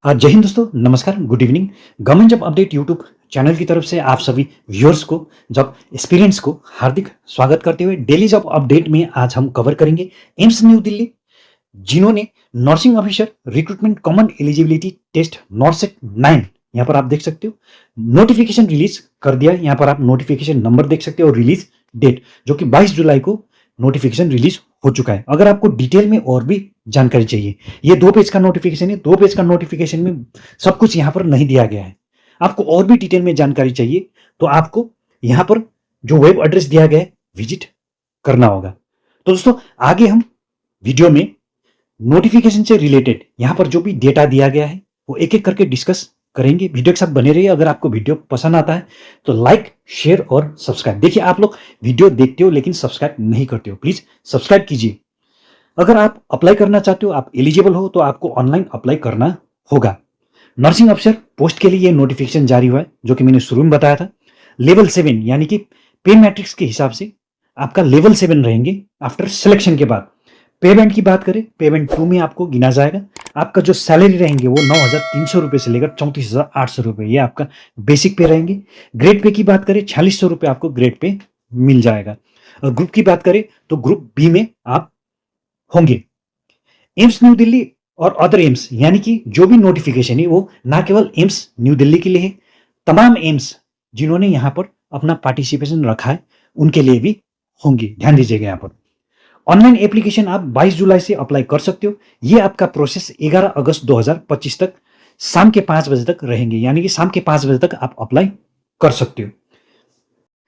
जय हिंद दोस्तों, नमस्कार, good evening. Government job update YouTube channel की तरफ से आप सभी व्यूअर्स को, जॉब एक्सपीरियंस को हार्दिक स्वागत करते हुए डेली जॉब अपडेट में आज हम कवर करेंगे एम्स न्यू दिल्ली, जिन्होंने nursing officer recruitment common eligibility test NORCET 9 यहाँ पर आप देख सकते हो नोटिफिकेशन रिलीज कर दिया। यहाँ पर आप नोटिफिकेशन नंबर देख सकते हो और रिलीज डेट जो कि 22 जुलाई को नोटिफिकेशन रिलीज हो चुका है। अगर आपको डिटेल में और भी जानकारी चाहिए, ये 2 पेज का नोटिफिकेशन है। 2 पेज का नोटिफिकेशन में सब कुछ यहाँ पर नहीं दिया गया है। आपको और भी डिटेल में जानकारी चाहिए तो आपको यहाँ पर जो वेब एड्रेस दिया गया है विजिट करना होगा। तो दोस्तों, आगे हम वीडियो में नोटिफिकेशन से रिलेटेड यहाँ पर जो भी डेटा दिया गया है वो एक एक करके डिस्कस करेंगे। वीडियो के साथ बने रहिए। अगर आपको वीडियो पसंद आता है तो लाइक, शेयर और सब्सक्राइब। देखिए, आप लोग वीडियो देखते हो लेकिन सब्सक्राइब नहीं करते हो, प्लीज सब्सक्राइब कीजिए। अगर आप अप्लाई करना चाहते हो, आप एलिजिबल हो, तो आपको ऑनलाइन अप्लाई करना होगा। नर्सिंग अफसर पोस्ट के लिए ये नोटिफिकेशन जारी हुआ है, जो कि मैंने शुरू में बताया था। लेवल 7 यानी कि पे मैट्रिक्स के हिसाब से आपका लेवल 7 रहेंगे आफ्टर सिलेक्शन के बाद। पेमेंट की बात करें, पेमेंट 2 में आपको गिना जाएगा। आपका जो सैलरी रहेंगे वो 9,300 रुपये से लेकर 34,800 रुपये, ये आपका बेसिक पे रहेंगे। ग्रेड पे की बात करें, 4600 रुपये आपको ग्रेड पे मिल जाएगा। और ग्रुप की बात करें तो ग्रुप बी में आप होंगे। एम्स न्यू दिल्ली और अदर एम्स यानी कि जो भी नोटिफिकेशन है वो ना केवल एम्स न्यू दिल्ली के लिए है, तमाम एम्स जिन्होंने यहां पर अपना पार्टिसिपेशन रखा है उनके लिए भी होंगे। ध्यान दीजिएगा, यहां पर ऑनलाइन एप्लीकेशन आप 22 जुलाई से अप्लाई कर सकते हो। ये आपका प्रोसेस 11 अगस्त 2025 तक शाम के 5 बजे तक रहेंगे, यानी कि शाम के 5 बजे तक आप अप्लाई कर सकते हो।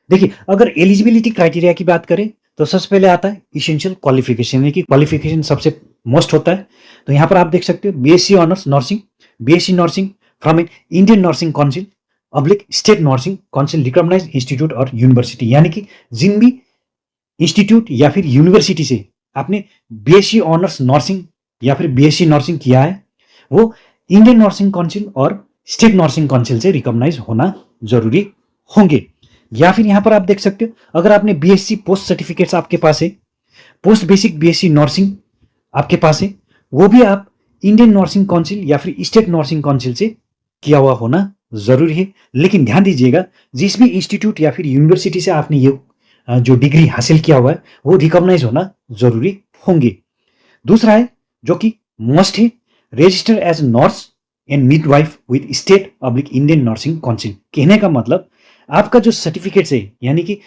देखिए, अगर एलिजिबिलिटी क्राइटेरिया की बात करें तो सबसे पहले आता है इसेंशियल क्वालिफिकेशन, यानी कि क्वालिफिकेशन सबसे मोस्ट होता है। तो यहां पर आप देख सकते हो BSc honours nursing, BSc nursing from an Indian nursing council public state nursing council recognised institute और यूनिवर्सिटी, यानी कि जिन भी इंस्टीट्यूट या फिर यूनिवर्सिटी से आपने बीएससी ऑनर्स नर्सिंग या फिर बीएससी नर्सिंग किया है वो इंडियन नर्सिंग काउंसिल और स्टेट नर्सिंग काउंसिल से रिकॉग्नाइज होना जरूरी होंगे। या फिर यहां पर आप देख सकते हो अगर आपने बीएससी पोस्ट सर्टिफिकेट्स आपके पास है, पोस्ट बेसिक बीएससी नर्सिंग आपके पास है, वो भी आप इंडियन नर्सिंग काउंसिल या फिर स्टेट नर्सिंग काउंसिल से किया हुआ होना जरूरी है। लेकिन ध्यान दीजिएगा, जिस भी इंस्टीट्यूट या फिर यूनिवर्सिटी से आपने ये जो डिग्री हासिल किया हुआ है वो रिकॉग्नाइज होना जरूरी होंगे। दूसरा है जो कि मस्ट है, register as nurse and midwife with state public Indian nursing council. कहने का मतलब आपका जो सर्टिफिकेट है यानी कि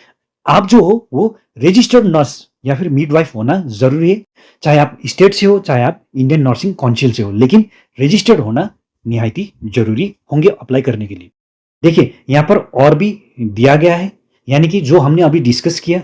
आप जो हो वो रजिस्टर्ड नर्स या फिर मिडवाइफ होना जरूरी है, चाहे आप स्टेट से हो चाहे आप इंडियन नर्सिंग काउंसिल से हो, लेकिन रजिस्टर्ड होना निहायत ही जरूरी होंगे अप्लाई करने के लिए। देखिए, यहां पर और भी दिया गया है, यानी कि जो हमने अभी डिस्कस किया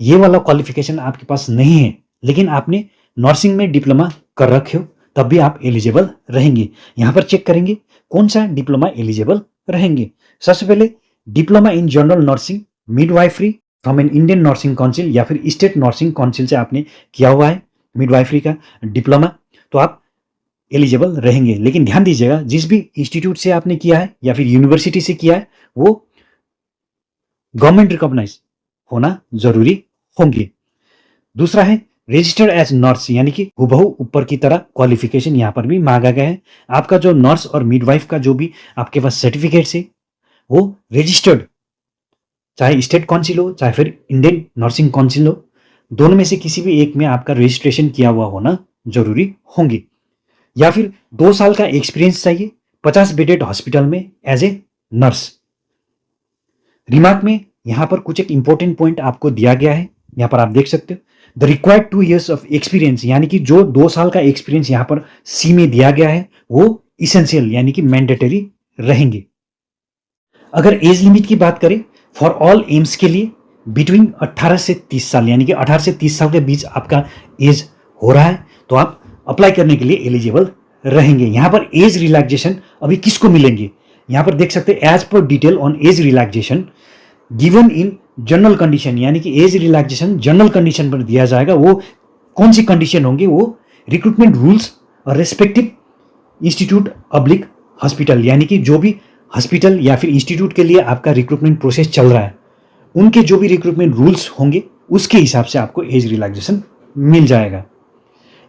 ये वाला क्वालिफिकेशन आपके पास नहीं है लेकिन आपने नर्सिंग में डिप्लोमा कर रखे हो, तब भी आप एलिजिबल रहेंगे। यहां पर चेक करेंगे कौन सा डिप्लोमा एलिजिबल रहेंगे। सबसे पहले diploma in general nursing midwifery from an Indian nursing council या फिर स्टेट नर्सिंग काउंसिल से आपने किया हुआ है मिडवाइफरी का डिप्लोमा, तो आप एलिजिबल रहेंगे। लेकिन ध्यान दीजिएगा, जिस भी इंस्टीट्यूट से आपने किया है या फिर यूनिवर्सिटी से किया है वो गवर्नमेंट रिकॉग्नाइज होना जरूरी होंगे। दूसरा है रजिस्टर्ड एज नर्स, यानी कि हुबहू ऊपर की तरह क्वालिफिकेशन यहां पर भी मांगा गया है। आपका जो नर्स और मिडवाइफ का जो भी आपके पास सर्टिफिकेट है वो रजिस्टर्ड, चाहे स्टेट काउंसिल हो चाहे फिर इंडियन नर्सिंग काउंसिल हो, दोनों में से किसी भी एक में आपका रजिस्ट्रेशन किया हुआ होना जरूरी होंगे। या फिर 2 साल का एक्सपीरियंस चाहिए 50 बेडेड हॉस्पिटल में एज ए नर्स। रिमार्क में यहां पर कुछ एक इंपॉर्टेंट पॉइंट आपको दिया गया है, यहां पर आप देख सकते हो the required 2 years of experience, यानी कि जो 2 साल का एक्सपीरियंस यहां पर सी में दिया गया है वो इसेंशियल यानी कि मैंडेटरी रहेंगे। अगर एज लिमिट की बात करें फॉर ऑल एम्स के लिए बिटवीन 18 से 30 साल, यानी कि 18 से 30 साल के बीच आपका एज हो रहा है तो आप अप्लाई करने के लिए एलिजिबल रहेंगे। यहां पर एज रिलैक्सेशन अभी किसको मिलेंगे, यहां पर देख सकते हैं एज पर detail on age relaxation given in general condition, यानी कि एज रिलैक्सेशन जनरल कंडीशन पर दिया जाएगा। वो कौन सी कंडीशन होंगे, वो रिक्रूटमेंट रूल्स और रेस्पेक्टिव इंस्टीट्यूट पब्लिक हॉस्पिटल, यानी कि जो भी हॉस्पिटल या फिर इंस्टीट्यूट के लिए आपका रिक्रूटमेंट प्रोसेस चल रहा है उनके जो भी रिक्रूटमेंट रूल्स होंगे उसके हिसाब से आपको एज रिलैक्सेशन मिल जाएगा।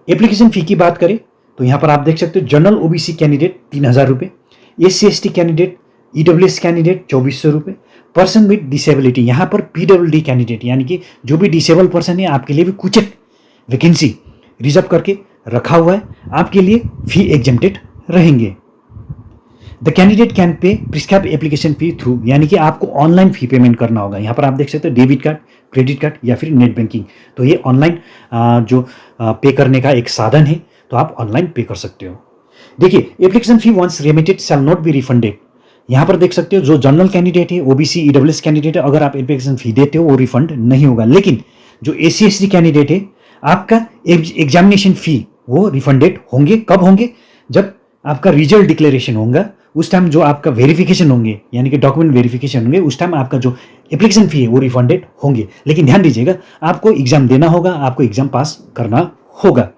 एप्लीकेशन फी की बात करें तो यहाँ पर आप देख सकते हो जनरल ओबीसी कैंडिडेट 3,000 रुपये, SC/ST कैंडिडेट, EWS कैंडिडेट 2,400 रुपये, पर्सन विद डिसेबिलिटी, यहाँ पर PWD कैंडिडेट यानी कि जो भी डिसेबल पर्सन है आपके लिए भी कुछ एक वैकेंसी रिजर्व करके रखा हुआ है, आपके लिए फी एग्जेम्प्टेड रहेंगे। The candidate can pay prescribe application fee through, यानी कि आपको ऑनलाइन फी पेमेंट करना होगा। यहाँ पर आप देख सकते हो डेबिट कार्ड, क्रेडिट कार्ड या फिर नेट बैंकिंग। तो ये ऑनलाइन जो पे करने का एक साधन है, तो आप ऑनलाइन पे कर सकते हो। देखिए, application fee once remitted shall not be refunded. यहाँ पर देख सकते हो जो जनरल कैंडिडेट है, OBC EWS कैंडिडेट है, अगर आप एप्लीकेशन फी देते हो वो रिफंड नहीं होगा। लेकिन जो SC/ST कैंडिडेट है, आपका एग्जामिनेशन फी वो रिफंडेड होंगे। कब होंगे? जब आपका रिजल्ट डिक्लेरेशन होगा, उस टाइम जो आपका वेरिफिकेशन होंगे यानी कि डॉक्यूमेंट वेरिफिकेशन होंगे, उस टाइम आपका जो एप्लीकेशन फी है वो रिफंडेड होंगे। लेकिन ध्यान दीजिएगा, आपको एग्जाम देना होगा, आपको एग्जाम पास करना होगा।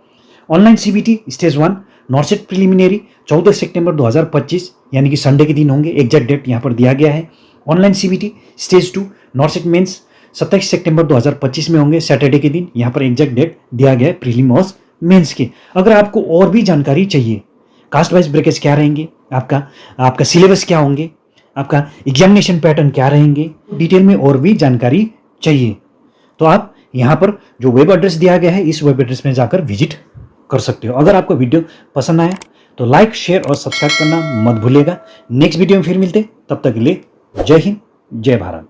ऑनलाइन CBT स्टेज 1 नॉर्सेट प्रिलिमिनरी 14 सितंबर 2025 यानी कि संडे के दिन होंगे। एग्जैक्ट डेट यहाँ पर दिया गया है। Online CBT stage 2 NORCET mains 27 सितंबर 2025 में होंगे, सैटरडे के दिन। यहाँ पर एग्जैक्ट डेट दिया गया है प्रीलिम और मेंस के। अगर आपको और भी जानकारी चाहिए, कास्ट वाइज ब्रैकेट्स क्या रहेंगे, आपका सिलेबस क्या होंगे, आपका एग्जामिनेशन पैटर्न क्या रहेंगे, डिटेल में और भी जानकारी चाहिए, तो आप यहाँ पर जो वेब एड्रेस दिया गया है, इस वेब एड्रेस में जाकर विजिट कर सकते हो। अगर आपको वीडियो पसंद आया तो लाइक, शेयर और सब्सक्राइब करना मत भूलिएगा। नेक्स्ट वीडियो में फिर मिलते, तब तक के लिए जय हिंद, जय भारत।